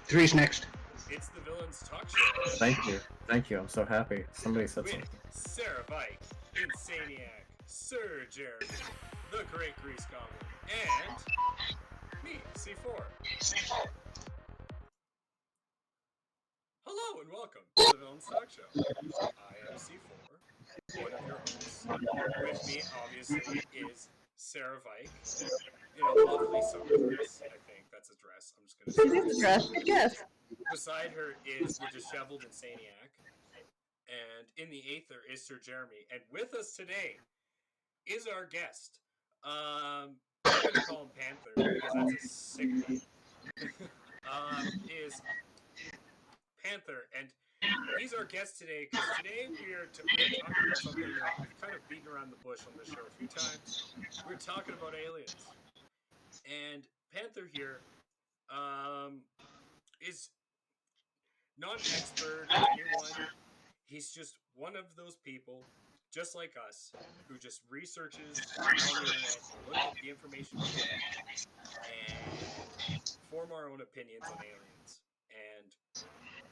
Three's next. It's the Villains Talk Show. Thank you. I'm so happy. Somebody said With something. Sarah Vike, Insanieac, Sir Jeremy, the Great Grease Goblin, and me, C4. Hello and welcome to the Villains Talk Show. I am C4, one of your hosts. With me, obviously, is Sarah Vike in a lovely summer dress. I think that's a dress. I'm just going to say It is a dress, yes. Beside her is the disheveled Insaniac. And in the aether is Sir Jeremy. And with us today is our guest. I'm going to call him Panther because that's a sick name. Is Panther. And he's our guest today because today we're talking about something that we've kind of beaten around the bush on this show a few times. We're talking about aliens. And Panther here is not an expert or anyone. He's just one of those people, just like us, who just researches on the internet, look at the information we get, and form our own opinions on aliens. And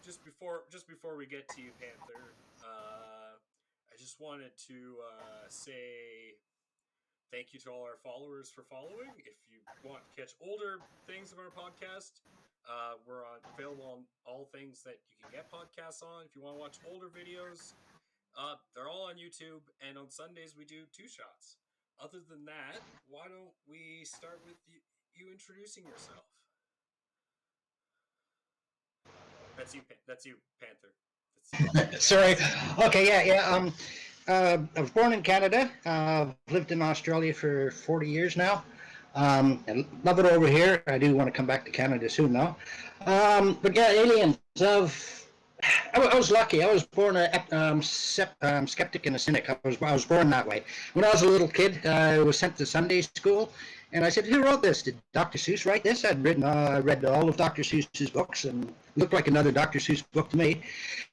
just before we get to you, Panther, I just wanted to say thank you to all our followers for following. If you want to catch older things of our podcast, we're available on all things that you can get podcasts on. If you want to watch older videos, they're all on YouTube. And on Sundays, we do 2 shots. Other than that, why don't we start with you introducing yourself? That's you, Panther. Sorry. Okay, yeah. I was born in Canada. Lived in Australia for 40 years now. I love it over here. I do want to come back to Canada soon now. But yeah, aliens. I was lucky. I was born a skeptic and a cynic. I was born that way. When I was a little kid, I was sent to Sunday school, and I said, "Who wrote this? Did Dr. Seuss write this?" I'd read all of Dr. Seuss's books, and it looked like another Dr. Seuss book to me.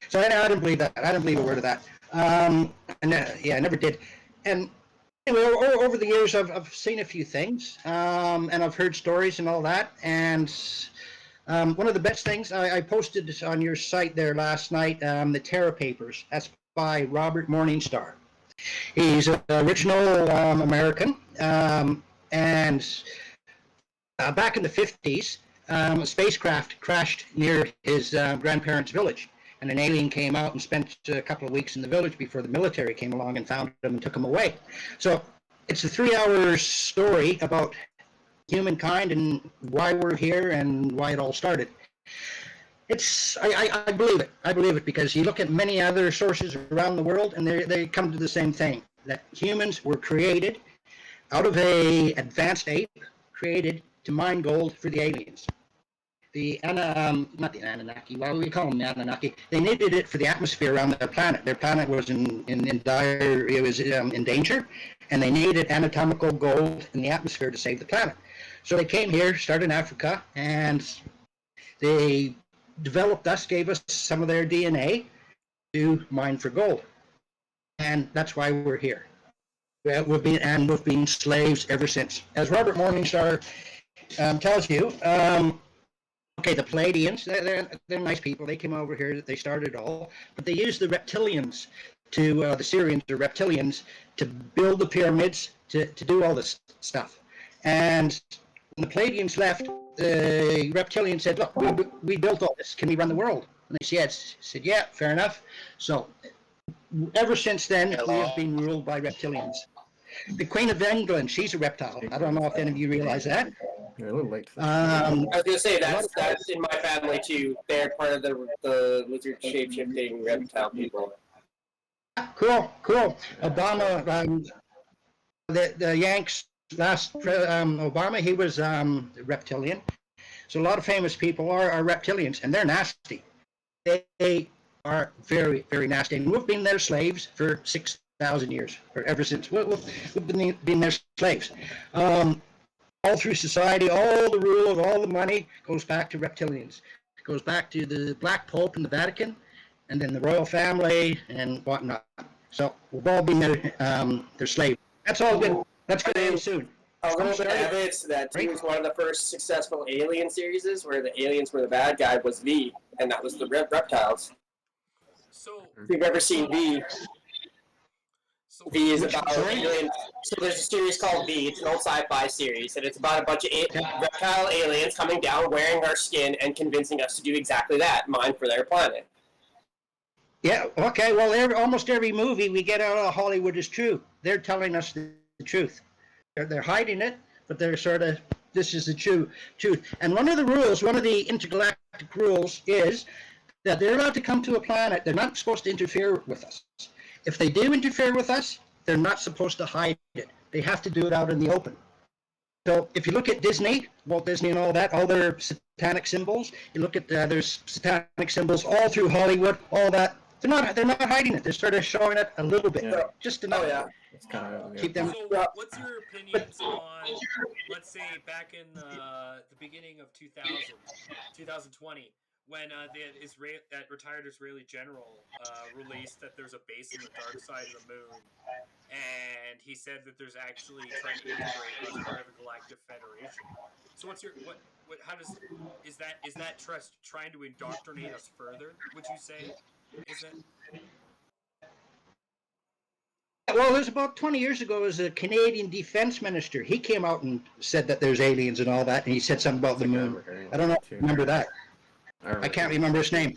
So I didn't believe that. I didn't believe a word of that. I never did. And anyway, over the years, I've seen a few things, and I've heard stories and all that. And one of the best things, I posted on your site there last night, the Terra Papers. That's by Robert Morningstar. He's an original American, and back in the 50s, a spacecraft crashed near his grandparents' village. And an alien came out and spent a couple of weeks in the village before the military came along and found him and took him away. So it's a 3-hour story about humankind and why we're here and why it all started. I believe it. I believe it because you look at many other sources around the world and they come to the same thing, that humans were created out of a advanced ape, created to mine gold for the aliens. Not the Anunnaki, well, we call them the Anunnaki. They needed it for the atmosphere around their planet. Their planet was in danger, and they needed anatomical gold in the atmosphere to save the planet. So they came here, started in Africa, and they developed us, gave us some of their DNA to mine for gold. And that's why we're here. We've been slaves ever since. As Robert Morningstar tells you, okay, the Palladians, they're nice people. They came over here, they started it all. But they used the reptilians, the Syrians, the reptilians, to build the pyramids, to do all this stuff. And when the Palladians left, the reptilians said, "Look, we built all this. Can we run the world?" And they said, "Yeah, fair enough." So ever since then, we have been ruled by reptilians. The Queen of England, she's a reptile. I don't know if any of you realize that. You're a little late. I was going to say, that's in my family, too. They're part of the lizard shape-shifting reptile people. Cool. Obama, the Yanks, last Obama, he was reptilian. So a lot of famous people are reptilians, and they're nasty. They are very, very nasty. And we've been their slaves for 6,000 years, or ever since. We've been their slaves. All through society, all the rules, all the money goes back to reptilians. It goes back to the Black Pope in the Vatican, and then the royal family and whatnot. So we've all been their slaves. That's all good. That's going to end soon. a little bit of Sorry. evidence that he was one of the first successful Alien series, where the aliens were the bad guy was V, and that was the reptiles. So, If you've ever seen V, so V is Which- about sorry? aliens. So there's a series called V. It's an old sci-fi series, and it's about a bunch of reptile aliens coming down, wearing our skin, and convincing us to do exactly that, mine for their planet. Yeah, okay, well, almost every movie we get out of Hollywood is true. They're telling us the truth. They're hiding it, but they're sort of, this is the truth. And one of the rules, one of the intergalactic rules is that they're allowed to come to a planet. They're not supposed to interfere with us. If they do interfere with us, they're not supposed to hide it. They have to do it out in the open. So if you look at Disney, Walt Disney and all that, all their satanic symbols, you look at there's satanic symbols all through Hollywood, all that. They're not hiding it. They're sort of showing it a little bit, Yeah. just enough. Oh yeah. It's kind of Keep them. So, what's your opinions on, let's say, back in the beginning of 2020, when that retired Israeli general released that there's a base on the dark side of the moon, and he said that there's actually trying to integrate us part of a galactic federation. So, what's your how does is that trust trying to indoctrinate us further? Would you say? Is it? Well, there's about 20 years ago, as a Canadian defense minister, he came out and said that there's aliens and all that, and he said something about the moon. I don't know if you remember that. I can't remember his name.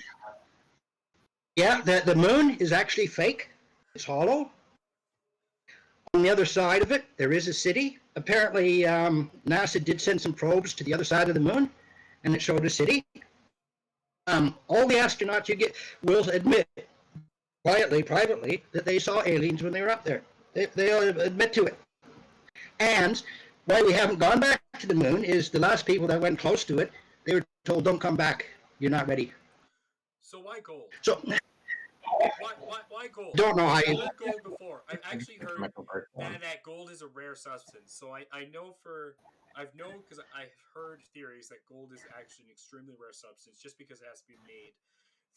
Yeah, the moon is actually fake. It's hollow. On the other side of it, there is a city. Apparently, NASA did send some probes to the other side of the moon, and it showed a city. All the astronauts will admit, quietly, privately, that they saw aliens when they were up there. They'll admit to it. And why we haven't gone back to the moon is the last people that went close to it, they were told, don't come back. You're not ready. So why gold? So why gold? Don't know how I've you- heard gold before. I've actually heard That that gold is a rare substance. So I know because I've heard theories that gold is actually an extremely rare substance just because it has to be made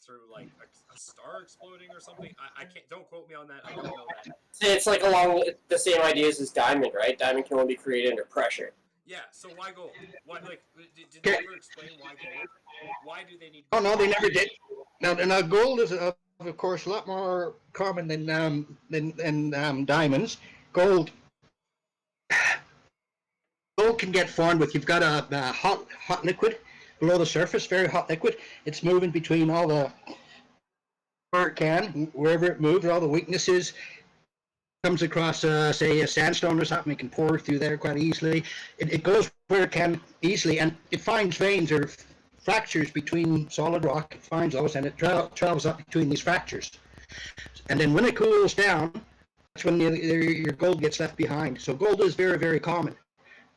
through like a star exploding or something. I can't. Don't quote me on that. I don't know that. It's like along the same ideas as diamond, right? Diamond can only be created under pressure. Yeah. So why gold? Why did they ever explain why gold? Why do they need? Oh Gold? no, they never did. Now gold is of course a lot more common than diamonds. Gold can get formed with, you've got a hot liquid below the surface, very hot liquid. It's moving between all the, where it can, wherever it moves, all the weaknesses. Comes across, say, a sandstone or something, it can pour through there quite easily. It goes where it can easily, and it finds veins or fractures between solid rock. It finds those, and it travels up between these fractures. And then when it cools down, that's when your gold gets left behind. So gold is very, very common.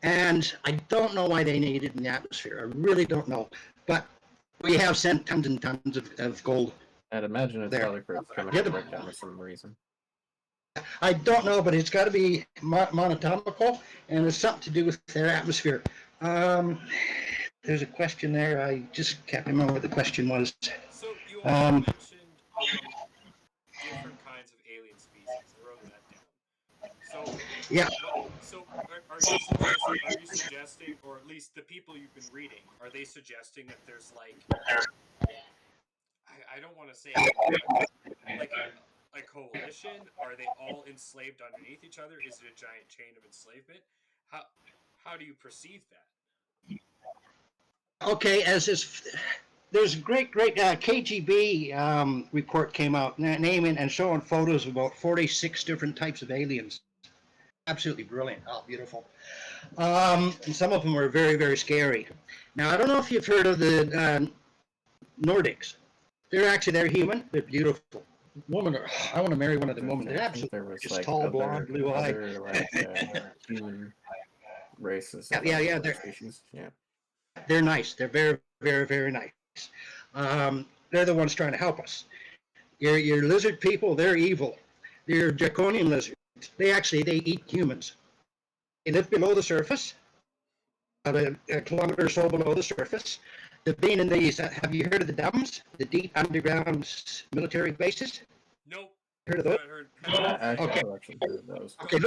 And I don't know why they need it in the atmosphere. I really don't know. But we have sent tons and tons of gold. I'd imagine it's There. probably for its chemical breakdown for some reason. I don't know, but it's got to be monatomical, and it's something to do with their atmosphere. There's a question there. I just can't remember what the question was. So you also mentioned different kinds of alien species. I wrote that down. So Yeah. So are you suggesting, or at least the people you've been reading, are they suggesting that there's like, I don't want to say like a coalition? Are they all enslaved underneath each other? Is it a giant chain of enslavement? How do you perceive that? Okay, there's a great KGB report came out naming and showing photos of about 46 different types of aliens. Absolutely brilliant. Oh, beautiful. And some of them are very, very scary. Now, I don't know if you've heard of the Nordics. They're human. They're beautiful. I want to marry one of the women. They're I think absolutely there was just like tall, blonde, blue-eyed. Human races. Yeah, species. Yeah. They're nice. They're very, very, very nice. They're the ones trying to help us. Your lizard people, they're evil. They're draconian lizards. They eat humans. They live below the surface, about a kilometer or so below the surface. They've been in these, have you heard of the DUMBs? The deep underground military bases? Nope. Heard of those? Heard I Okay. actually heard of those. Okay,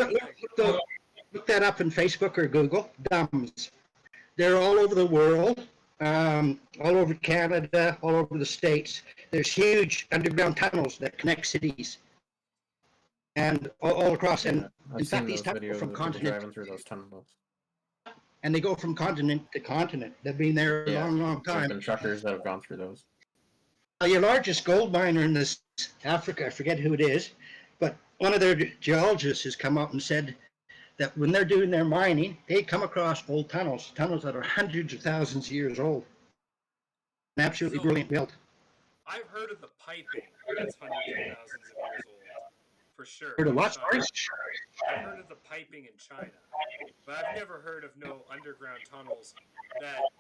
Look that up in Facebook or Google. Dumbs. They're all over the world, all over Canada, all over the States. There's huge underground tunnels that connect cities, and all across. And I've in seen fact, these those tunnels go videos from of people continent, driving through those tunnels. and they go from continent to continent. They've been there a Yeah, long, long there's time. been truckers that have gone through those. Your largest gold miner in this Africa, I forget who it is, but one of their geologists has come out and said that when they're doing their mining, they come across old tunnels that are hundreds of thousands of years old, and absolutely brilliant built. I've heard of the piping that's hundreds of thousands of years old, for sure. Heard of in what? China. I've heard of the piping in China, but I've never heard of no underground tunnels.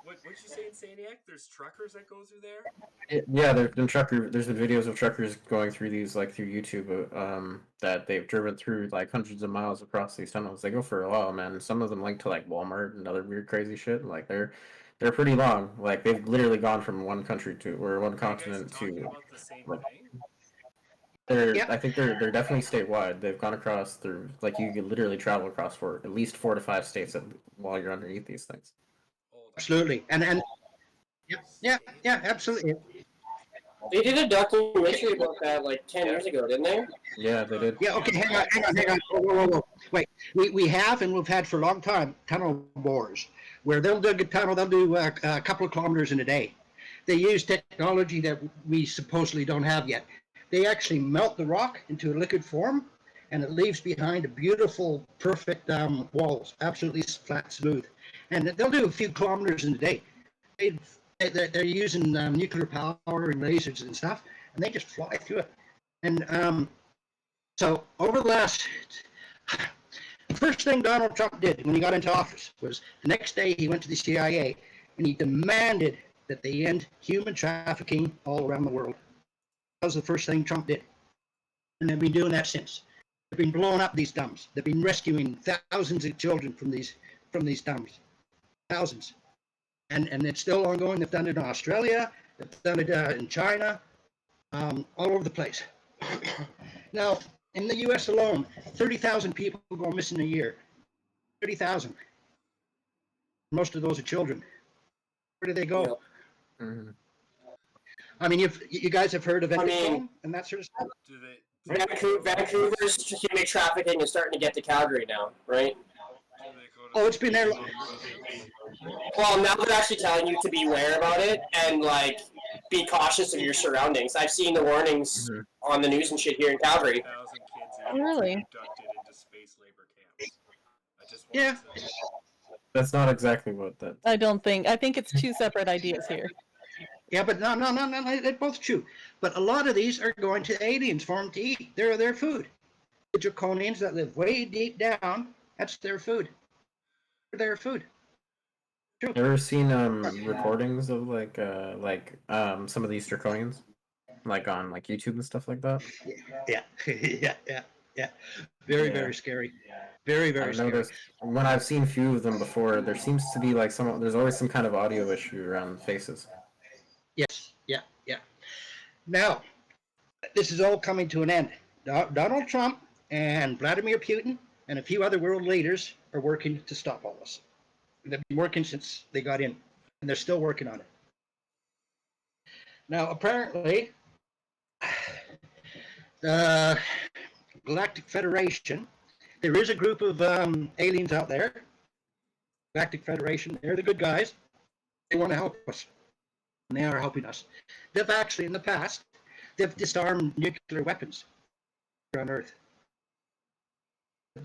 What'd you say, Insaniac? There's truckers that go through there. Yeah, there's been videos of truckers going through these like through YouTube, that they've driven through like hundreds of miles across these tunnels. They go for a while, man. Some of them link to like Walmart and other weird crazy shit. Like they're pretty long. Like they've literally gone from one country to or one continent talking to about the same like thing? I think they're definitely statewide. They've gone across through like you could literally travel across for at least 4 to 5 states while you're underneath these things. Absolutely, and yeah, absolutely. They did a documentary about that like 10 years ago, didn't they? Yeah, they did. Yeah, okay, hang on. Whoa. Wait, we have and we've had for a long time tunnel borers where they'll dig a tunnel, they'll do a couple of kilometers in a day. They use technology that we supposedly don't have yet. They actually melt the rock into a liquid form, and it leaves behind a beautiful, perfect walls, absolutely flat, smooth. And they'll do a few kilometers in a day. They're using nuclear power and lasers and stuff, and they just fly through it. And so over the first thing Donald Trump did when he got into office was the next day he went to the CIA and he demanded that they end human trafficking all around the world. That was the first thing Trump did. And they've been doing that since. They've been blowing up these dumps. They've been rescuing thousands of children from these dumps. Thousands. And it's still ongoing. They've done it in Australia. They've done it in China. All over the place. Now, in the U.S. alone, 30,000 people go missing a year. 30,000. Most of those are children. Where do they go? Yep. Mm-hmm. I mean, you guys have heard of and that sort of stuff? Vancouver's human trafficking is starting to get to Calgary now, right? Oh, it's been there. Well, now they're actually telling you to beware about it and, like, be cautious of your surroundings. I've seen the warnings on the news and shit here in Calgary. 1,000 kids Really? abducted into space labor camps. Yeah. That's not exactly what that. I think it's two separate ideas here. Yeah, but no, they're both true. But a lot of these are going to aliens for them to eat. They're their food. The draconians that live way deep down, that's their food. They're their food. True. Ever seen recordings of some of these draconians, like on like YouTube and stuff like that? Yeah. yeah. Very scary. Very I've scary. noticed when I've seen a few of them before, there seems to be like there's always some kind of audio issue around faces. Yes, yeah. Now, this is all coming to an end. Donald Trump and Vladimir Putin and a few other world leaders are working to stop all this. They've been working since they got in, and they're still working on it. Now, apparently, the Galactic Federation, there is a group of aliens out there. Galactic Federation, they're the good guys. They want to help us. And they are helping us. They've actually, in the past, they've disarmed nuclear weapons on Earth.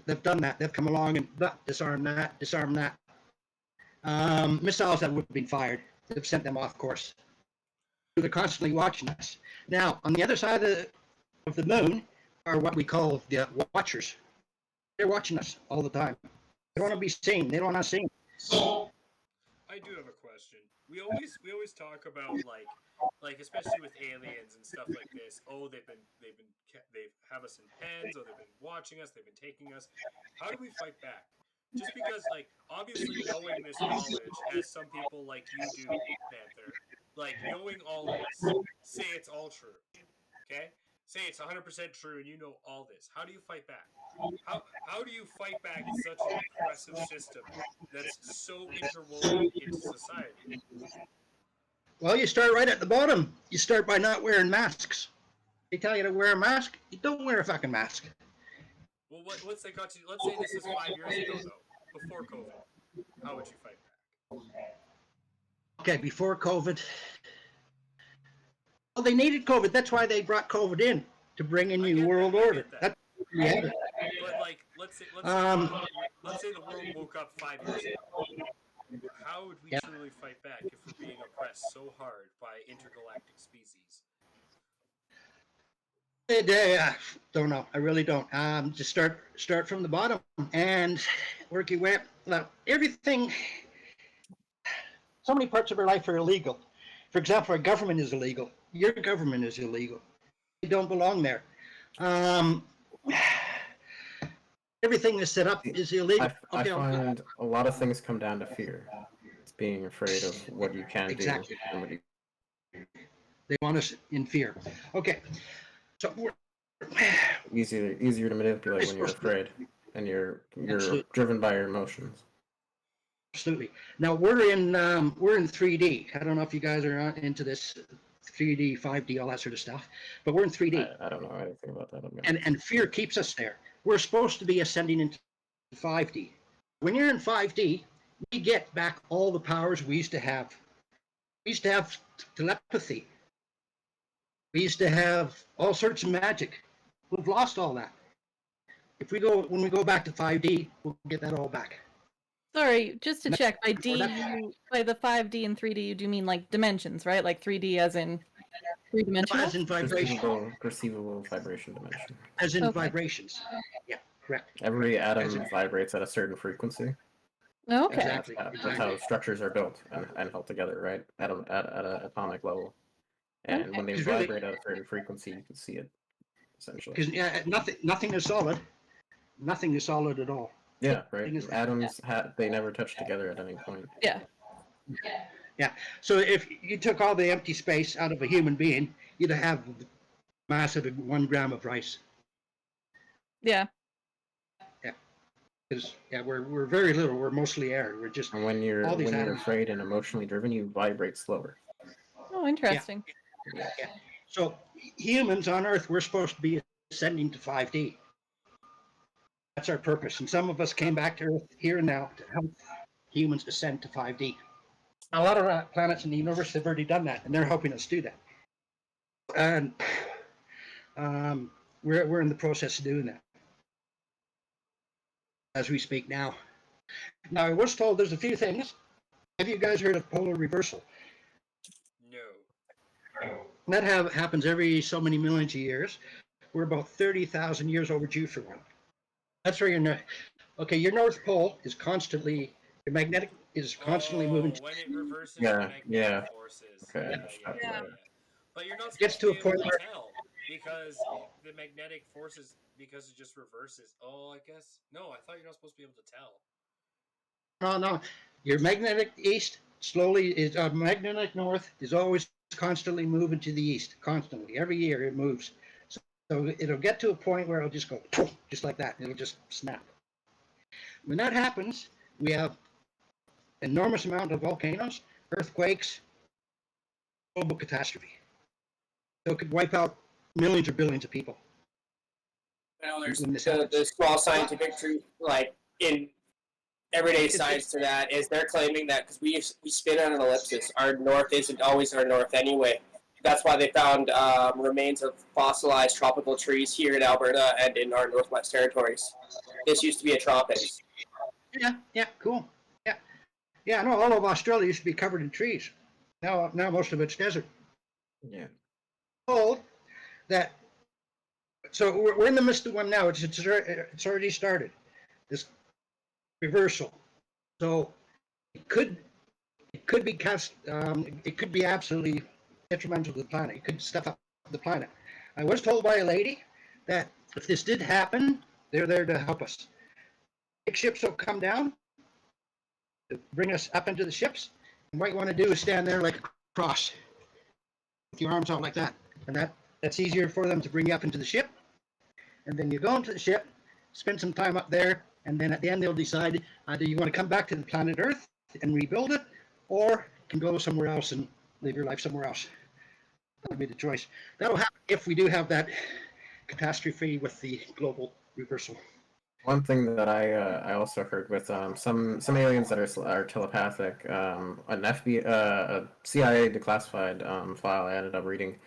They've done that. They've come along and disarm that. Missiles that would have been fired, they've sent them off course. They're constantly watching us. Now, on the other side of the moon are what we call the Watchers. They're watching us all the time. They don't want to be seen. They don't want us seen. I do have a question. We always talk about like especially with aliens and stuff like this. Oh, they have us in pens, or they've been watching us, they've been taking us. How do we fight back? Just because, like, obviously knowing this knowledge, as some people like you do, Panther, like knowing all this, say it's all true, okay? say it's 100% true and you know all this. How do you fight back? How do you fight back such an oppressive system that's so interwoven into society? Well, you start right at the bottom. You start by not wearing masks. They tell you to wear a mask. You don't wear a fucking mask. Well, what's that got to? Let's say this is 5 years ago, though, before COVID. How would you fight back? Okay, before COVID. Well, they needed COVID. That's why they brought COVID in, to bring a new world order. That's but like, let's say the world woke up 5 years ago. How would we truly fight back if we're being oppressed so hard by intergalactic species? I don't know. I really don't. Just start from the bottom and work your way up. Now, everything. So many parts of our life are illegal. For example, our government is illegal. Your government is illegal. You don't belong there. Everything that's set up is illegal. I find a lot of things come down to fear. It's being afraid of what you can do. And what you... They want us in fear. Okay. So easier to manipulate when you're afraid and you're driven by your emotions. Absolutely. Now we're in 3D. I don't know if you guys are into this 3D, 5D, all that sort of stuff, but we're in 3D. I don't know anything about that. And fear keeps us there. We're supposed to be ascending into 5D. When you're in 5D, we get back all the powers we used to have. We used to have telepathy. We used to have all sorts of magic. We've lost all that. When we go back to 5D, we'll get that all back. Sorry, just to check, by by the 5D and 3D, you do mean like dimensions, right? Like 3D as in three-dimensional? As in vibration. Perceivable vibration dimension. As in vibrations. Yeah, correct. Every atom vibrates at a certain frequency. Okay. Exactly. That's how structures are built and held together, right? At an atomic level. And when they vibrate at a certain frequency, you can see it, essentially. Because nothing is solid. Nothing is solid at all. Yeah, right. Atoms, they never touch together at any point. Yeah. Yeah. So if you took all the empty space out of a human being, you'd have mass of 1 gram of rice. Yeah. Yeah. Because we're very little. We're mostly air. We're just. And when you're afraid and emotionally driven, you vibrate slower. Oh, interesting. Yeah. So humans on Earth, we're supposed to be ascending to 5D. That's our purpose. And some of us came back to Earth here and now to help humans ascend to 5D. A lot of planets in the universe have already done that, and they're helping us do that. And we're in the process of doing that as we speak now. Now, I was told there's a few things. Have you guys heard of polar reversal? No. That happens every so many millions of years. We're about 30,000 years overdue for one. That's where your North Pole is constantly, your magnetic is constantly moving. When it reverses magnetic forces. Okay. Yeah. But you're not Gets supposed to to a be point able to where tell because the magnetic forces, because it just reverses. Oh, I guess. No, I thought you're not supposed to be able to tell. No. Your magnetic east magnetic north is always constantly moving to the east. Constantly. Every year it moves. So it'll get to a point where it'll just go, just like that. It'll just snap. When that happens, we have enormous amount of volcanoes, earthquakes, global catastrophe. So it could wipe out millions or billions of people. Well, there's the small scientific truth, like in everyday science to that, is they're claiming that because we spin on an ellipsis, our north isn't always our north anyway. That's why they found remains of fossilized tropical trees here in Alberta and in our Northwest Territories. This used to be a tropics. Yeah, cool. Yeah, no, all of Australia used to be covered in trees. Now most of it's desert. Yeah. Told that. So we're in the midst of one now. It's already started. This reversal. So it could be it could be absolutely detrimental to the planet. It could stuff up the planet. I was told by a lady that if this did happen, they're there to help us. Big ships will come down to bring us up into the ships. And what you want to do is stand there like a cross with your arms out like that. And That's easier for them to bring you up into the ship. And then you go into the ship, spend some time up there, and then at the end they'll decide either you want to come back to the planet Earth and rebuild it, or you can go somewhere else and live your life somewhere else. That'll be the choice. That'll happen if we do have that catastrophe with the global reversal. One thing that I also heard with some aliens that are telepathic, a CIA declassified file I ended up reading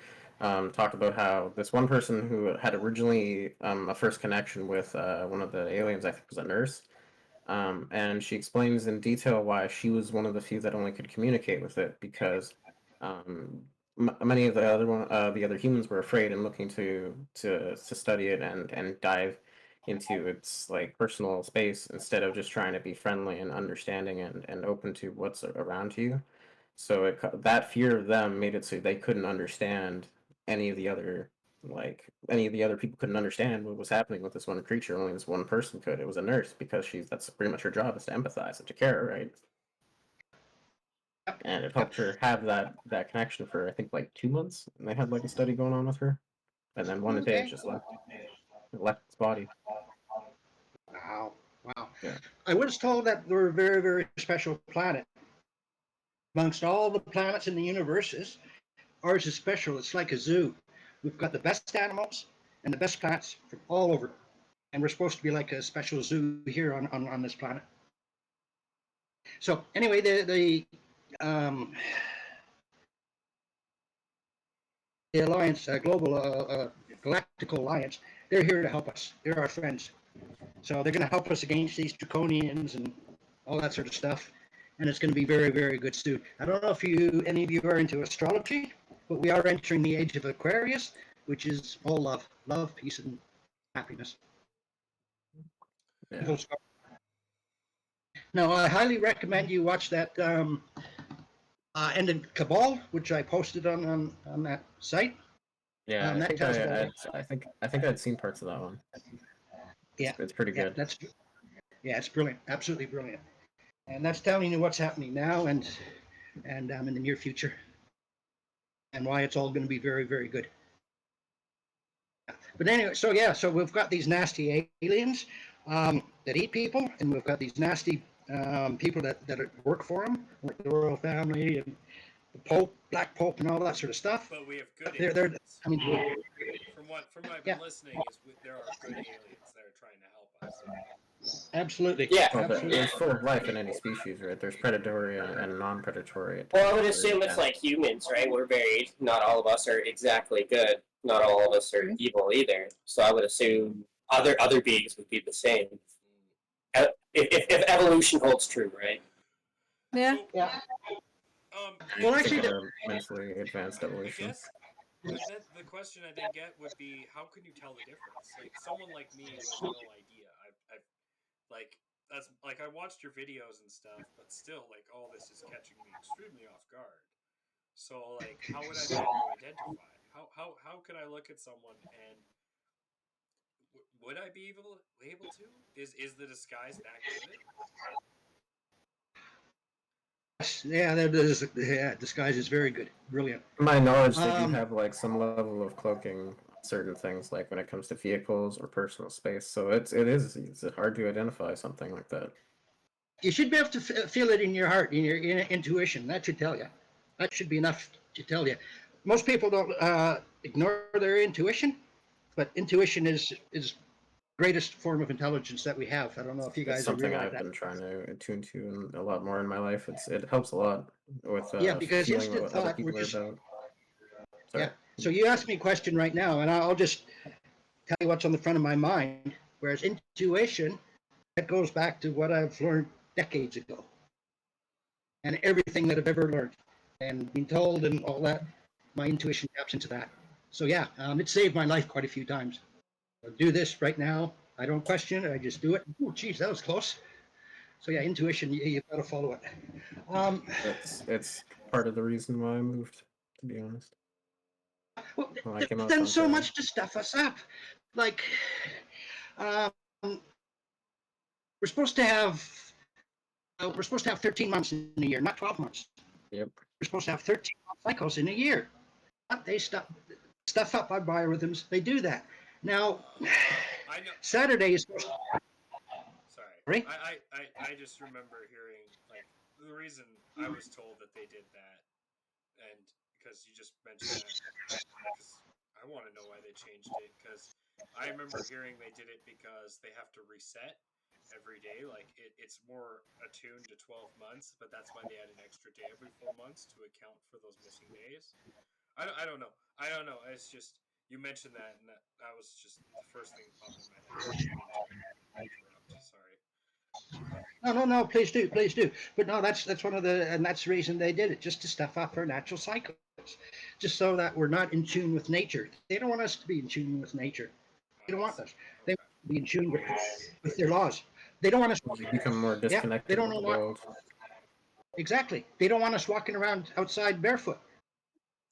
talked about how this one person who had originally a first connection with one of the aliens, I think was a nurse, and she explains in detail why she was one of the few that only could communicate with it because many of the other humans were afraid and looking to study it and dive into its like personal space instead of just trying to be friendly and understanding and open to what's around you. So that fear of them made it so they couldn't understand any of the other people couldn't understand what was happening with this one creature. Only this one person could. It was a nurse because that's pretty much her job is to empathize and to care, right? And it helped her have that connection for I think like 2 months. And they had like a study going on with her, and then one day it just left its body. Wow. Wow. Yeah. I was told that we're a very, very special planet. Amongst all the planets in the universe, ours is special. It's like a zoo. We've got the best animals and the best plants from all over. And we're supposed to be like a special zoo here on this planet. So anyway, the Alliance, Global Galactical Alliance, they're here to help us. They're our friends. So they're going to help us against these draconians and all that sort of stuff. And it's going to be very, very good soon. I don't know if any of you are into astrology, but we are entering the age of Aquarius, which is all love, peace, and happiness. Yeah. Now, I highly recommend you watch that Ended Cabal, which I posted on that site. Yeah, I think I'd seen parts of that one. Yeah, it's pretty good. It's brilliant, absolutely brilliant, and that's telling you what's happening now and in the near future, and why it's all going to be very, very good. But anyway, so we've got these nasty aliens that eat people, and we've got these nasty people that work for them, like the royal family and the Pope, Black Pope, and all that sort of stuff. But we have good They're aliens. I mean, from what I've been listening, there are good aliens that are trying to help us. Absolutely. Yeah. Absolutely. It's full of life in any species, right? There's predatory and non-predatory. Well, I would assume it's like humans, right? We're varied. Not all of us are exactly good. Not all of us are evil either. So I would assume other beings would be the same. If evolution holds true, right? Yeah. So, Yeah. Well, actually, mentally advanced evolution. I guess the question I didn't get would be, how can you tell the difference? Like someone like me who has no idea. I watched your videos and stuff, but still, like all this is catching me extremely off guard. So, like, how would I be able to identify? How could I look at someone and would I be able to? Is the disguise that good? Yeah, disguise is very good, brilliant. To my knowledge, they do have like some level of cloaking certain things, like when it comes to vehicles or personal space. So it's hard to identify something like that. You should be able to feel it in your heart, in your intuition. That should tell you. That should be enough to tell you. Most people don't ignore their intuition, but intuition is greatest form of intelligence that we have. I don't know if you guys something realize I've that. been trying to attune to a lot more in my life. It helps a lot with because feeling instant what other thought, people are about. Sorry. Yeah. So you ask me a question right now, and I'll just tell you what's on the front of my mind. Whereas intuition, that goes back to what I've learned decades ago, and everything that I've ever learned and been told and all that. My intuition taps into that. So yeah, it saved my life quite a few times. I'll do this right now. I don't question it. I just do it. Oh, geez, that was close. So yeah, intuition, you've got to follow it. It's part of the reason why I moved, to be honest. Well, I came out done so Ontario. much to stuff us up. Like, we're supposed to have 13 months in a year, not 12 months. Yep. We're supposed to have 13 month cycles in a year. But they stopped. stuff up by biorhythms. They do that. Now, I know. Saturday is. Sorry. I just remember hearing like the reason I was told that they did that, and because you just mentioned that, because I want to know why they changed it. Because I remember hearing they did it because they have to reset every day. Like it's more attuned to 12 months, but that's why they add an extra day every 4 months to account for those missing days. I don't know. I don't know. It's just you mentioned that, and that was just the first thing that popped in my head. I didn't mean to interrupt. Sorry. No. Please do, please do. But no, that's one of the, and that's the reason they did it, just to stuff up our natural cycles, just so that we're not in tune with nature. They don't want us to be in tune with nature. They don't want us. They want to be in tune with their laws. They don't want us. You become more disconnected they don't with the want, world. exactly. They don't want us walking around outside barefoot.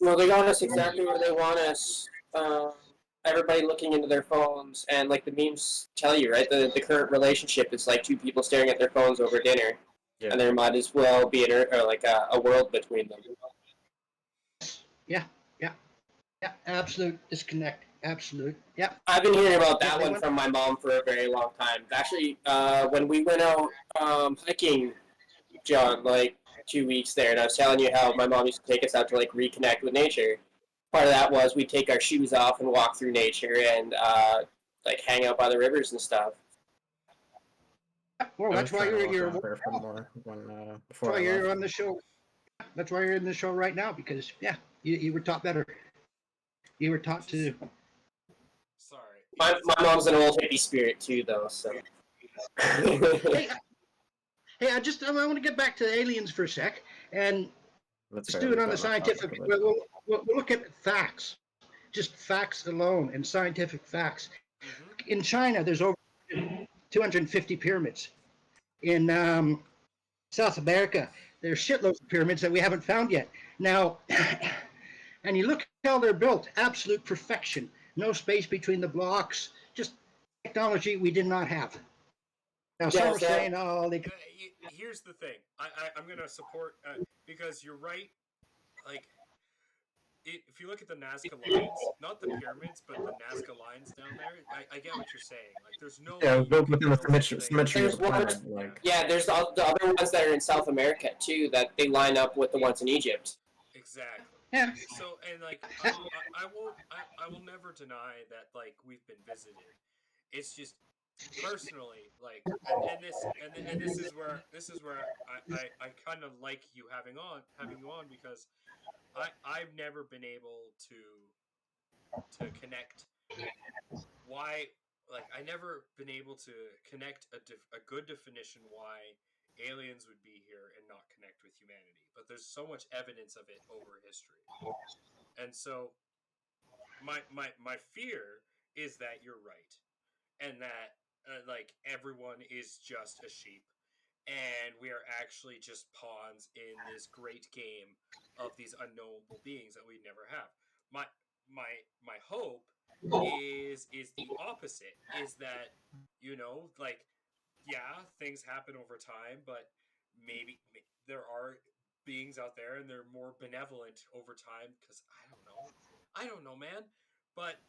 Well, they got us exactly where they want us. Everybody looking into their phones, and like the memes tell you, right? The current relationship is like two people staring at their phones over dinner, and there might as well be a world between them. Yeah. Absolute disconnect. Absolute. Yeah. I've been hearing about that one from my mom for a very long time. Actually, when we went out hiking, John, like 2 weeks there, and I was telling you how my mom used to take us out to like reconnect with nature. Part of that was we take our shoes off and walk through nature and like hang out by the rivers and stuff. Well, that's why you're more before that's why you're on the show. That's why you're in the show right now, because you were taught better. You were taught to. Sorry. My mom's an old hippie spirit too, though. So. hey, I want to get back to aliens for a sec, and let's do it on the scientific. We'll look at facts, just facts alone, and scientific facts. Mm-hmm. In China, there's over 250 pyramids. In South America, there's shitloads of pyramids that we haven't found yet. Now, and you look how they're built, absolute perfection. No space between the blocks, just technology we did not have. Now, some are saying, oh, they... Here's the thing. I'm going to support, because you're right. Like, if you look at the Nazca lines, not the pyramids, but the Nazca lines down there, I get what you're saying. Like, there's no... Yeah, built within the symmetry of the planet. There's the other ones that are in South America, too, that they line up with the ones in Egypt. Exactly. Yeah. So, and like, I will never deny that, like, we've been visited. It's just, personally, like, and this is where I kind of like you having you on, because I've never been able to connect why, like, I never been able to connect a good definition why aliens would be here and not connect with humanity, but there's so much evidence of it over history. And so my fear is that you're right, and that like, everyone is just a sheep, and we are actually just pawns in this great game of these unknowable beings that we never have. My hope is the opposite, is that, like, yeah, things happen over time, but maybe there are beings out there and they're more benevolent over time, because I don't know, man. But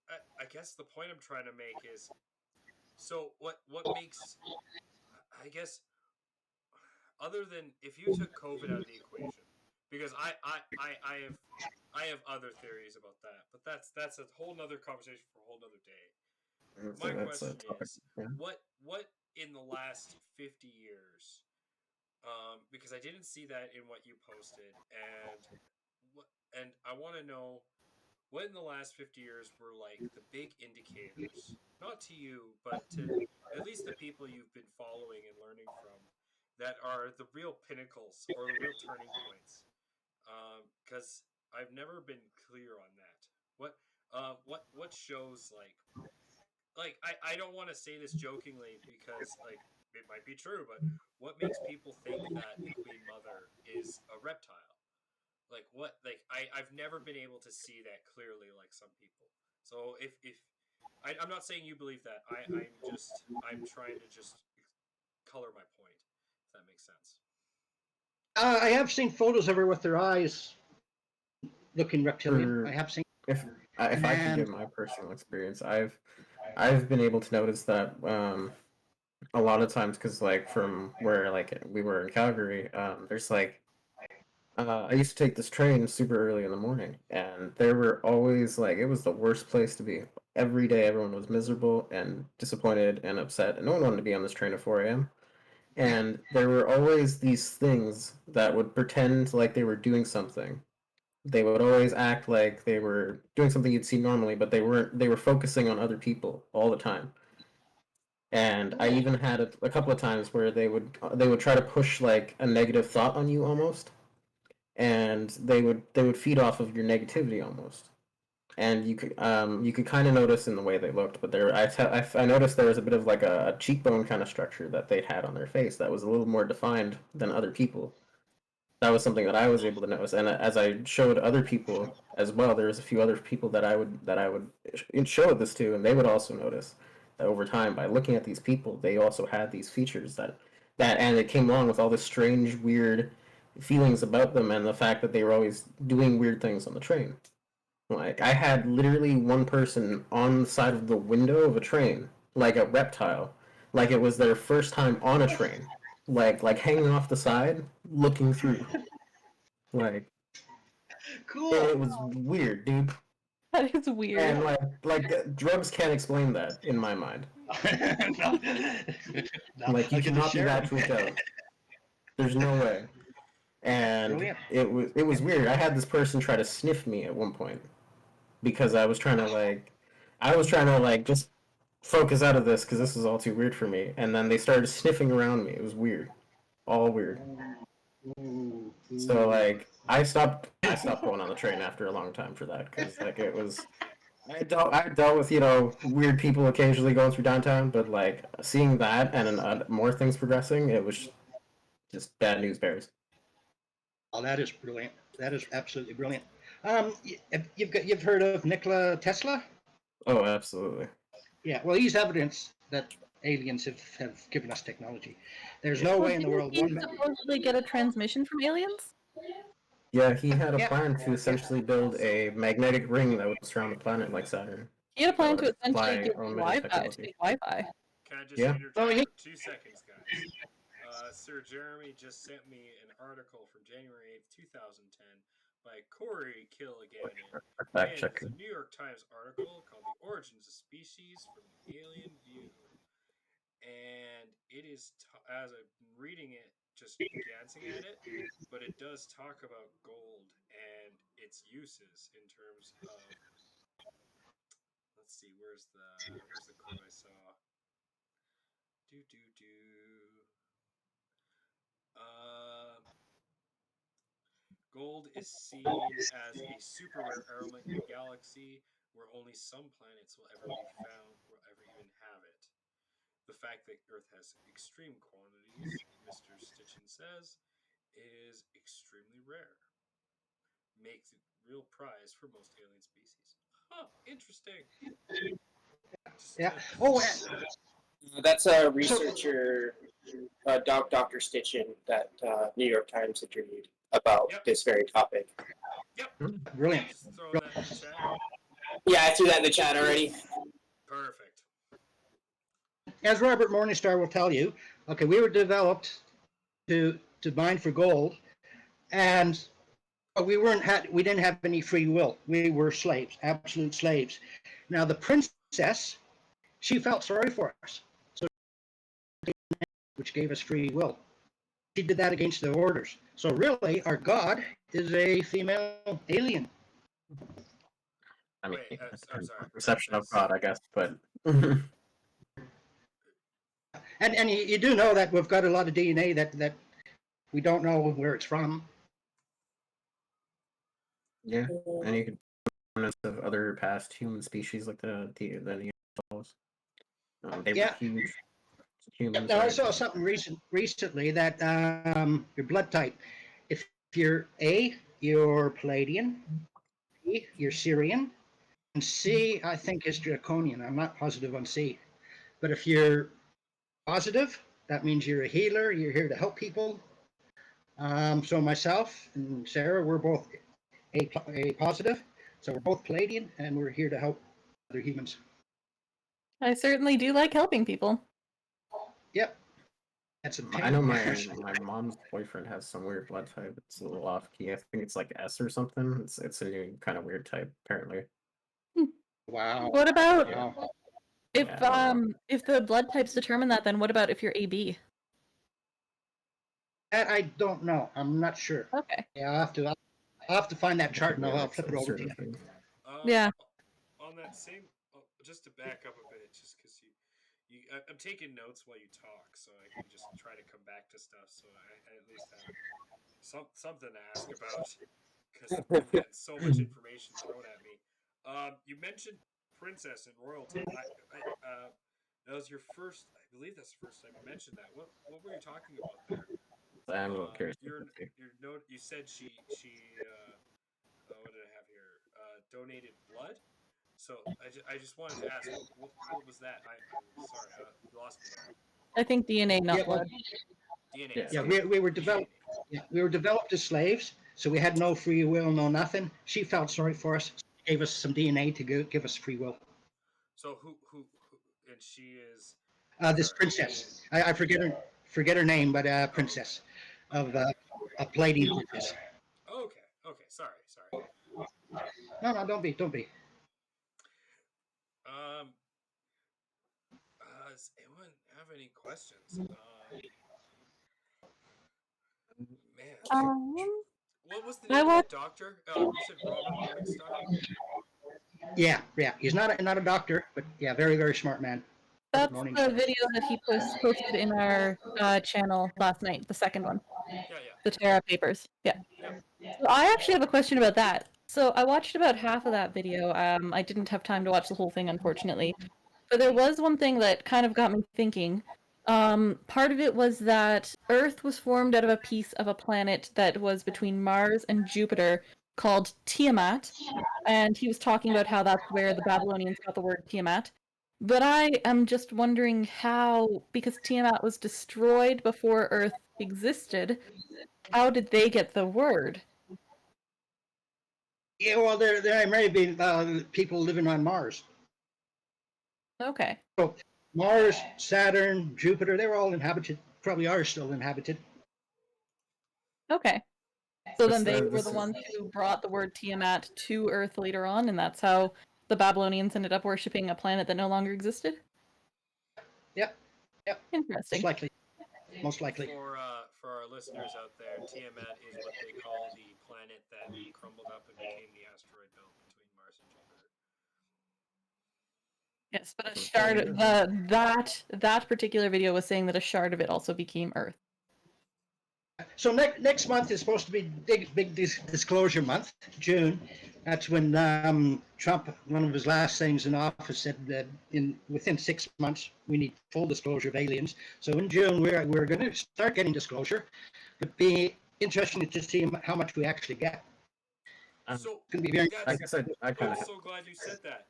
I guess the point I'm trying to make is, so what makes, I guess, other than if you took COVID out of the equation, because I have other theories about that, but that's a whole nother conversation for a whole nother day. My question is, what in the last 50 years, because I didn't see that in what you posted, and I want to know what in the last 50 years were like the big indicators, not to you, but to at least the people you've been following and learning from, that are the real pinnacles or the real turning points. Because I've never been clear on that. What shows, like I don't want to say this jokingly, because like it might be true, but what makes people think that the Queen Mother is a reptile? Like, what, like, I've never been able to see that clearly like some people. So if I'm not saying you believe that, I'm trying to just color my point, if that makes sense. I have seen photos of her with her eyes looking reptilian. I have seen. If I could give And my personal experience, I've been able to notice that a lot of times, because like from where like we were in Calgary, there's like I used to take this train super early in the morning, and there were always like it was the worst place to be. Every day, everyone was miserable and disappointed and upset, and no one wanted to be on this train at 4 a.m. And there were always these things that would pretend like they were doing something. They would always act like they were doing something you'd see normally, but they weren't. They were focusing on other people all the time. And I even had a couple of times where they would try to push like a negative thought on you almost, and they would feed off of your negativity almost. And you could kind of notice in the way they looked, but I noticed there was a bit of like a cheekbone kind of structure that they had on their face that was a little more defined than other people. That was something that I was able to notice, and as I showed other people as well, there was a few other people that I would show this to, and they would also notice that over time, by looking at these people, they also had these features and it came along with all this strange, weird feelings about them, and the fact that they were always doing weird things on the train. Like I had literally one person on the side of the window of a train, like a reptile, like it was their first time on a train, like hanging off the side, looking through. Like cool. it was weird, dude. That is weird. And drugs can't explain that in my mind. No. No, Like you I'll get to cannot be share that them. freaked out. There's no way. And Brilliant. it was weird. I had this person try to sniff me at one point because I was trying to just focus out of this because this is all too weird for me. And then they started sniffing around me. It was weird, all weird. Ooh, So ooh. like I stopped going on the train after a long time for that because like it was I dealt with weird people occasionally going through downtown, but like seeing that and more things progressing, it was just bad news bears. Oh, that is brilliant. That is absolutely brilliant. You've heard of Nikola Tesla? Oh, absolutely. Yeah. Well, he's evidence that aliens have given us technology. There's Yeah. no Well, way in the didn't world he one. supposedly get a transmission from aliens? Yeah, he had a Yeah. plan to essentially build a magnetic ring that would surround the planet like Saturn. He had a That plan would to essentially supply get unlimited Wi-Fi to technology. make Wi-Fi. Can I just Yeah. interject Oh, yeah. for 2 seconds, guys? Sir Jeremy just sent me an article from January 8th, 2010 by Corey Killiganian. Fact And it's checker. a New York Times article called The Origins of Species from the Alien View. And it is, as I'm reading it, just glancing at it, but it does talk about gold and its uses in terms of, let's see, where's the quote I saw? Do do do. Uh, Gold is seen as a super rare element in the galaxy where only some planets will ever be found, will ever even have it. The fact that Earth has extreme quantities, Mr. Stitchin says, is extremely rare. Makes it real prize for most alien species. Huh, interesting. Just, Yeah. Oh, That's a so researcher, Dr. Stitchin, that New York Times interviewed about yep, this very topic. yep. brilliant. Just throwing that in the chat. Yeah, I threw that in the chat already. Perfect. As Robert Morningstar will tell you, okay, we were developed to mine for gold, and we didn't have any free will. We were slaves, absolute slaves. Now the princess, she felt sorry for us, so which gave us free will. She did that against the orders. So really, our God is a female alien. I mean, Wait, that I'm depends sorry. on perception of That's God, I guess, but And you do know that we've got a lot of DNA that we don't know where it's from. yeah. And you could of other past human species like the Neanderthals. They were Yeah. huge humans. Now I Right? saw something recently that your blood type. If you're A, you're Palladian. B, you're Syrian. And C, I think is Draconian. I'm not positive on C. But if you're positive, that means you're a healer. You're here to help people. So myself and Sarah, we're both A positive. So we're both Palladian, and we're here to help other humans. I certainly do like helping people. Yep. That's a I know pain. my mom's boyfriend has some weird blood type. It's a little off key. I think it's like S or something. It's a new kind of weird type apparently. Wow. What about Wow. if the blood types determine that? Then what about if you're AB? That I don't know. I'm not sure. Okay. Yeah, I'll have to find that chart and I'll flip it over to you. Yeah. On that same, just to back up a bit, just because I'm taking notes while you talk, so I can just try to come back to stuff. So I at least have something to ask about, because I'm getting so much information thrown at me. You mentioned princess and royalty. That was your first. I believe that's the first time you mentioned that. What were you talking about there? I'm a little curious. Your note. You said she. What did I have here? Donated blood. So I just wanted to ask, what was that? I'm sorry, you lost me there. I think DNA, not Yeah, blood. DNA. Yeah, we were developed. Yeah, we were developed as slaves, so we had no free will, no nothing. She felt sorry for us, gave us some DNA to give us free will. So who and she is This sorry. princess, I forget her name, but princess of a Palladian princess. Okay. Sorry. No, don't be. Does anyone have any questions? Man, what was the name of that doctor? You said Robert Morningstar. Yeah. He's not a doctor, but yeah, very very smart man. That's Morning the star. video that he posted in our channel last night, the second one. Yeah. The Terra Papers. Yeah. Yep. So I actually have a question about that. So I watched about half of that video. I didn't have time to watch the whole thing, unfortunately. But there was one thing that kind of got me thinking. Part of it was that Earth was formed out of a piece of a planet that was between Mars and Jupiter called Tiamat. And he was talking about how that's where the Babylonians got the word Tiamat. But I am just wondering how, because Tiamat was destroyed before Earth existed, how did they get the word? Yeah, well, there may be people living on Mars. Okay. So Mars, Saturn, Jupiter, they're all inhabited. Probably are still inhabited. Okay. So then they were this the is- ones who brought the word Tiamat to Earth later on, and that's how the Babylonians ended up worshipping a planet that no longer existed? Yep. Interesting. Most likely. For our listeners out there, Tiamat is what they call the planet that crumbled up and became the asteroid belt between Mars and Jupiter. Yes, but a shard of that particular video was saying that a shard of it also became Earth. So next month is supposed to be big disclosure month, June. That's when Trump, one of his last things in office, said that within 6 months we need full disclosure of aliens. So in June we're going to start getting disclosure. It'd be interesting to see how much we actually get. So It's going to be very. Like I said, I kind I'm of so glad you said that.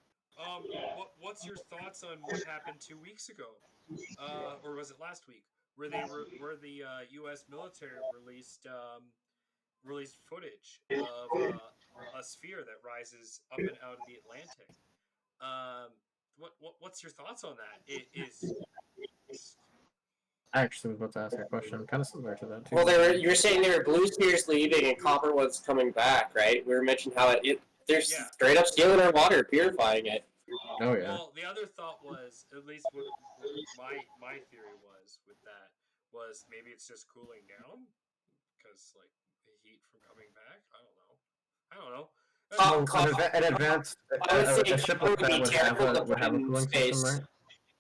What's your thoughts on what happened 2 weeks ago, or was it last week, where the U.S. military released footage of a sphere that rises up and out of the Atlantic? What's your thoughts on that? It is. I actually was about to ask a question, kind of similar to that too. Well, you were saying there were blue spheres leaving and copper ones coming back, right? We were mentioning how they're straight up stealing our water, purifying it. Oh yeah. Well, the other thought was, at least what my theory was with that, was maybe it's just cooling down because like the heat from coming back. I don't know. An advanced a ship like that would have a cooling system, right?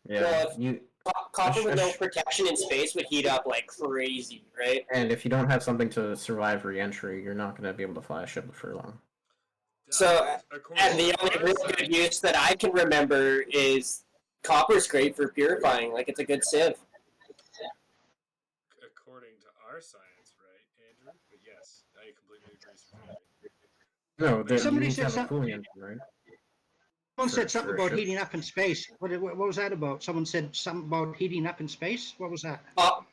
Yeah. Well, copper with no protection in space would heat up like crazy, right? And if you don't have something to survive re-entry, you're not going to be able to fly a ship for long. So, and the only real good use that I can remember is copper's great for purifying. Like, it's a good sieve. According to our science, right, Andrew? But yes, I completely agree with No, you Somebody need to said have a something. cooling engine, right? Someone said something for a about ship. heating up in space. What was that about? Someone said something about heating up in space. What was that?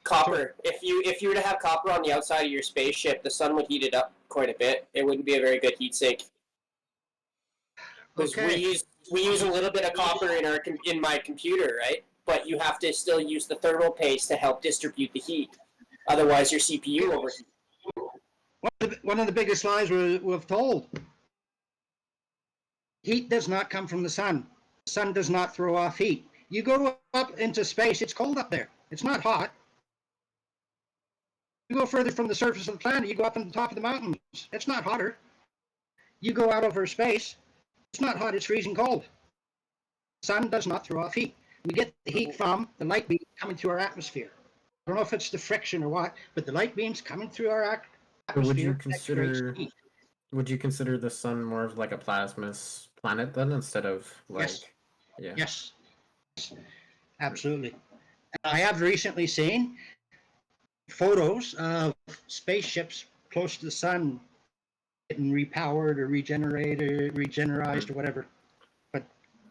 Copper. If you were to have copper on the outside of your spaceship, the sun would heat it up quite a bit. It wouldn't be a very good heat sink. Because Okay. we use a little bit of copper in my computer, right? But you have to still use the thermal paste to help distribute the heat. Otherwise, your CPU overheats. One of the biggest lies we've told. Heat does not come from the sun. The sun does not throw off heat. You go up into space, it's cold up there. It's not hot. You go further from the surface of the planet, you go up on the top of the mountains. It's not hotter. You go out over space, it's not hot, it's freezing cold. The sun does not throw off heat. We get the heat from the light beam coming through our atmosphere. I don't know if it's the friction or what, but the light beams coming through our atmosphere. Would you consider the sun more of like a plasma planet then, instead of like? Yes. Yeah. Yes. Absolutely. I have recently seen photos of spaceships close to the sun getting repowered or regenerated, regenerized or whatever. But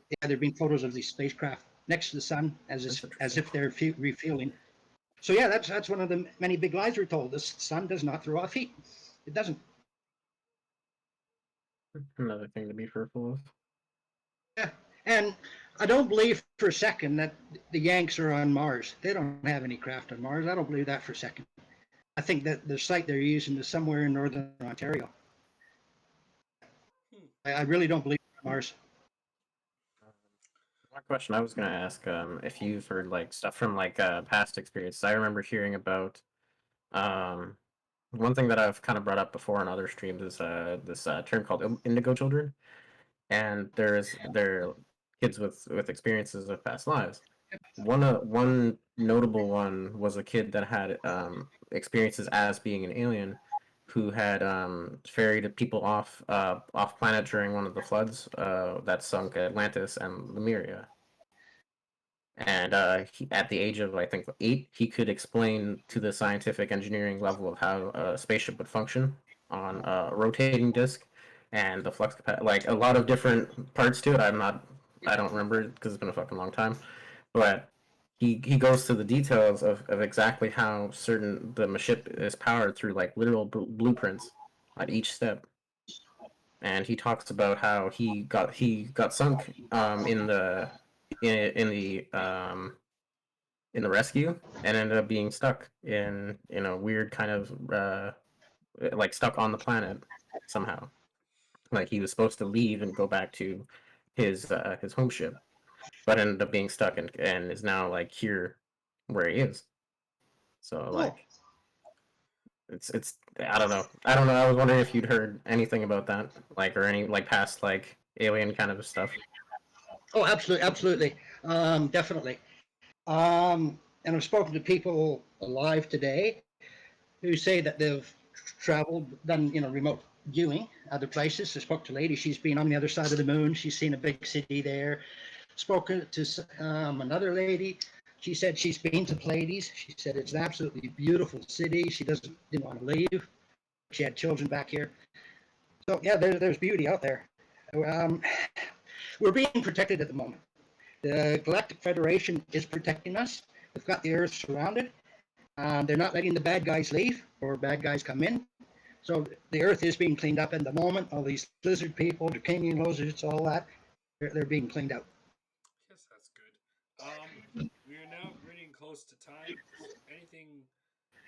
yeah, there've been photos of these spacecraft next to the sun as if they're refueling. So yeah, that's one of the many big lies we're told. The sun does not throw off heat. It doesn't. Another thing to be fearful of. Yeah, and I don't believe for a second that the Yanks are on Mars. They don't have any craft on Mars. I don't believe that for a second. I think that the site they're using is somewhere in northern Ontario. I really don't believe Mars. One question I was gonna ask, if you've heard like stuff from like past experiences. I remember hearing about um, one thing that I've kind of brought up before on other streams is this term called indigo children, and they're kids with experiences of past lives. One notable one was a kid that had experiences as being an alien, who had ferried people off planet during one of the floods that sunk Atlantis and Lemuria. And at the age of I think 8, he could explain to the scientific engineering level of how a spaceship would function on a rotating disc, and the flux capacity, like a lot of different parts to it. I don't remember it because it's been a fucking long time, but he goes to the details of exactly how the ship is powered through like literal blueprints at each step. And he talks about how he got sunk in the rescue, and ended up being stuck in a weird kind of like stuck on the planet somehow. Like he was supposed to leave and go back to his home ship, but ended up being stuck and is now like here where he is. So like it's I don't know. I was wondering if you'd heard anything about that, like, or any like past like alien kind of stuff. Oh, absolutely, absolutely, definitely. And I've spoken to people alive today who say that they've traveled, done remote viewing other places. I spoke to a lady; she's been on the other side of the moon. She's seen a big city there. Spoken to another lady. She said she's been to Pleiades. She said it's an absolutely beautiful city. She didn't want to leave. She had children back here. So yeah, there's beauty out there. We're being protected at the moment. The Galactic Federation is protecting us. They've got the Earth surrounded. They're not letting the bad guys leave or bad guys come in. So the Earth is being cleaned up at the moment. All these lizard people, draconian lizards, all that, they're being cleaned out. Yes, that's good. We are now getting close to time. Anything?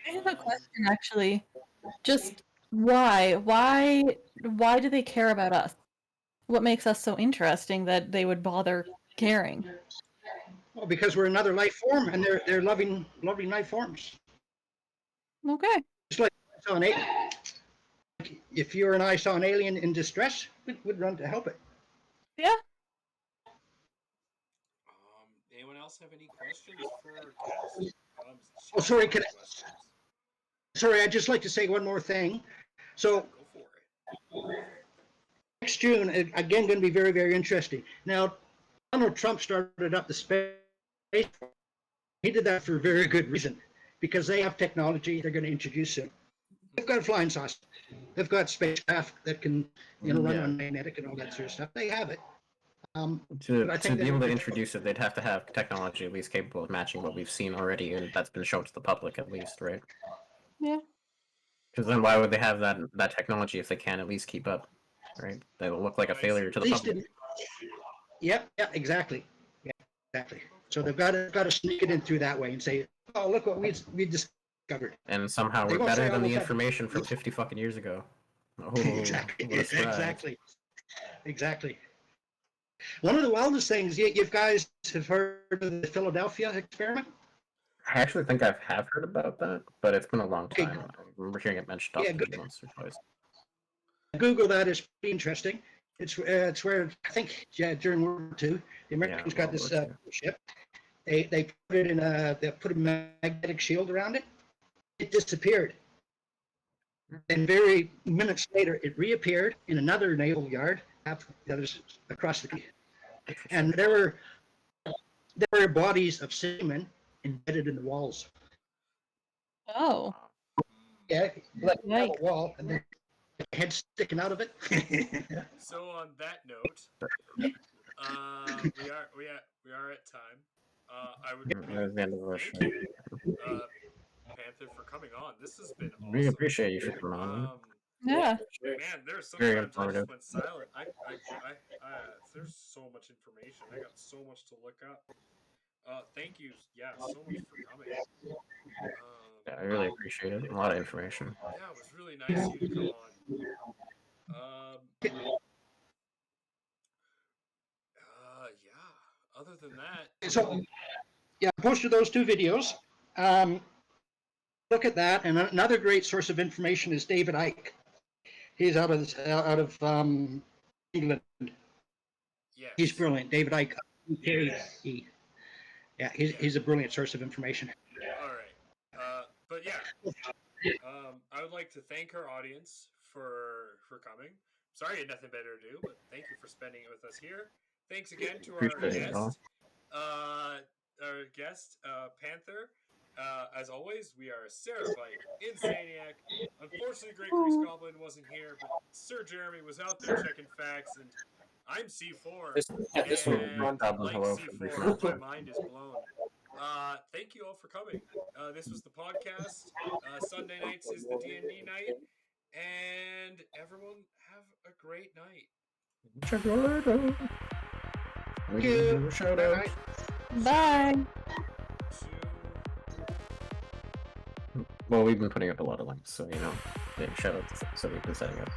I have a question actually. Just why do they care about us? What makes us so interesting that they would bother caring? Well, because we're another life form, and they're loving life forms. Okay. Just like I saw an alien. If you or I saw an alien in distress, we'd run to help it. Yeah. Anyone else have any questions for our guest? Oh, sorry, sorry, I'd just like to say one more thing. So, go for it. Next June, again, going to be very, very interesting. Now, Donald Trump started up the space. He did that for a very good reason, because they have technology they're going to introduce soon. They've got a flying saucer. They've got spacecraft that can, run on magnetic and all that sort of stuff. They have it. To be able to introduce it, they'd have to have technology at least capable of matching what we've seen already, and that's been shown to the public at least, right? Yeah. Because then why would they have that technology if they can't at least keep up, right? They will look like a failure to the public. Yep, yeah, exactly. Yeah, exactly. So they've got to sneak it in through that way and say, "Oh, look what we discovered." And somehow They we're won't say, better "Oh, than the we've got information from 50 fucking years ago. Oh, exactly, what a surprise. exactly. One of the wildest things you guys have heard of the Philadelphia experiment. I actually think I have heard about that, but it's been a long Okay, time. I remember hearing it mentioned yeah, off the news once or twice. Google that. It's pretty interesting. It's where I think during World War II, the Yeah, Americans got World this War II. ship. They put it in they put a magnetic shield around it. It disappeared. And very minutes later, it reappeared in another naval yard that was across the country. Interesting. And there were bodies of seamen embedded in the walls. Oh, Yeah, like a Vike. wall, and then head sticking out of it. So on that note, we are at time. I would That was the end of our thank show. you, uh, Panther, for coming on. This has been We awesome. appreciate you for coming on. Yeah. Man, there's Very sometimes I informative. just went silent. There's so much information. I got so much to look up. Thank you, yeah, so much for coming. Yeah, I really appreciate it. A lot of information. Yeah, it was really nice of you to come on. Yeah. Other than that, So, yeah, I posted those two videos. Look at that, and another great source of information is David Icke. He's out of England. yes, He's brilliant. David Icke, UKE. Yeah, he's a brilliant source of information. All right. But yeah, I would like to thank our audience for coming. Sorry, you had nothing better to do, but thank you for spending it with us here. Thanks again to our Appreciate it, y'all. guest, Panther. As always, we are Sarah Vike, Insanieac. Unfortunately, Great Grease Goblin wasn't here, but Sir Jeremy was out there checking facts, and I'm C4. This And Goblin, like hello C4, my mind is blown. Thank you all for coming. This was the podcast. Sunday nights is the D&D night, and everyone have a great night. Check your logo. Thank you. Shout out. Bye. Well, we've been putting up a lot of links, so you know, shout out to this episode we've been setting up.